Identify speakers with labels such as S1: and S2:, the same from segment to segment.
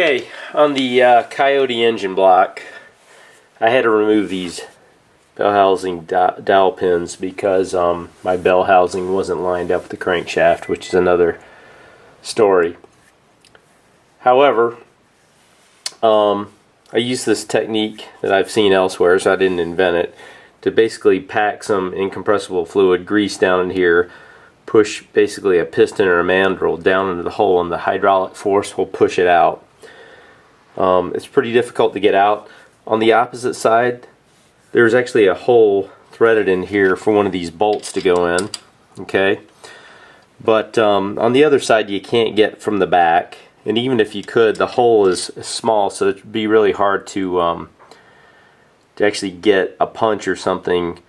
S1: Okay, on the Coyote engine block, I had to remove these Bellhousing dowel pins because my bell housing wasn't lined up with the crankshaft, which is another story. However, I used this technique that I've seen elsewhere, so I didn't invent it, to basically pack some incompressible fluid, grease down in here, push basically a piston or a mandrel down into the hole, and the hydraulic force will push it out. It's pretty difficult to get out. On the opposite side, there's actually a hole threaded in here for one of these bolts to go in. Okay, but on the other side you can't get from the back, and even if you could, the hole is small, so it'd be really hard to actually get a punch or something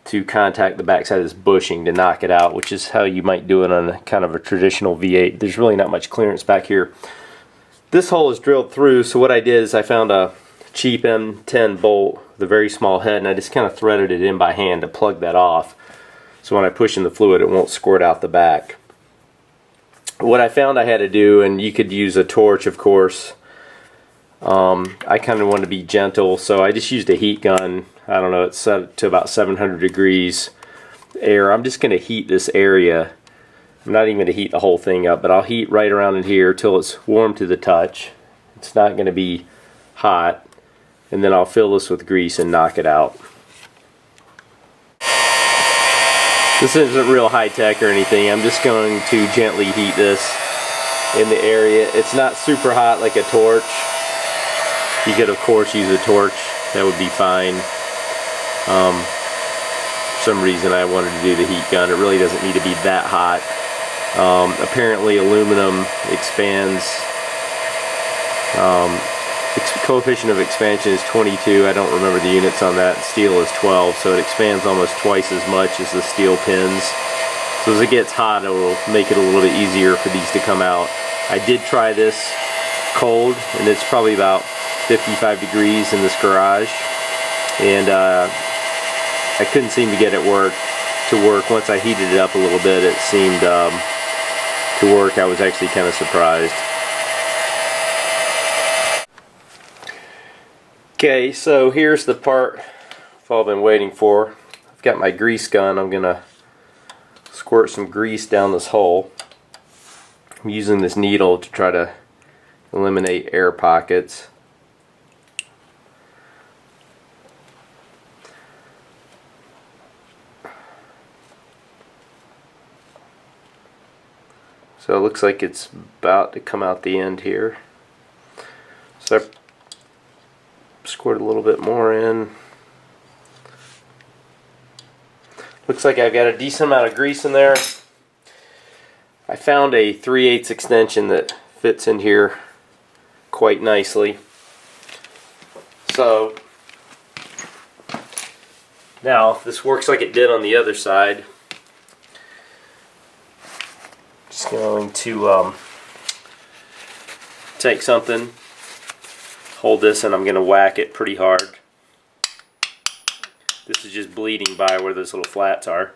S1: to contact the backside of this bushing to knock it out, which is how you might do it on a kind of a traditional V8. There's really not much clearance back here. This hole is drilled through, so what I did is I found a cheap M10 bolt with a very small head, and I just kind of threaded it in by hand to plug that off, so when I push in the fluid it won't squirt out the back. What I found I had to do, and you could use a torch of course, I kind of wanted to be gentle, so I just used a heat gun. I don't know, it's set to about 700 degrees air. I'm just going to heat this area. I'm not even going to heat the whole thing up, but I'll heat right around in here till it's warm to the touch. It's not going to be hot, and then I'll fill this with grease and knock it out. This isn't real high-tech or anything. I'm just going to gently heat this in the area. It's not super hot like a torch. You could of course use a torch, that would be fine. For some reason I wanted to do the heat gun. It really doesn't need to be that hot. Apparently aluminum expands, coefficient of expansion is 22. I don't remember the units on that. Steel is 12, so it expands almost twice as much as the steel pins. So as it gets hot, it will make it a little bit easier for these to come out. I did try this cold, and it's probably about 55 degrees in this garage, and I couldn't seem to get it to work. Once I heated it up a little bit, it seemed to work. I was actually kind of surprised. Okay, so here's the part I've all been waiting for. I've got my grease gun. I'm gonna squirt some grease down this hole. I'm using this needle to try to eliminate air pockets. So it looks like it's about to come out the end here. So I squirt a little bit more in. Looks like I've got a decent amount of grease in there. I found a 3/8 extension that fits in here quite nicely. So now if this works like it did on the other side, just going to take something, hold this, and I'm going to whack it pretty hard. This is just bleeding by where those little flats are.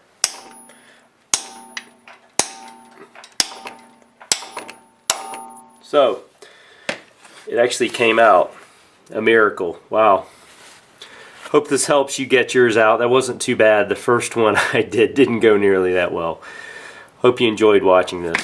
S1: So it actually came out. A miracle. Wow. Hope this helps you get yours out. That wasn't too bad. The first one I didn't go nearly that well. Hope you enjoyed watching this.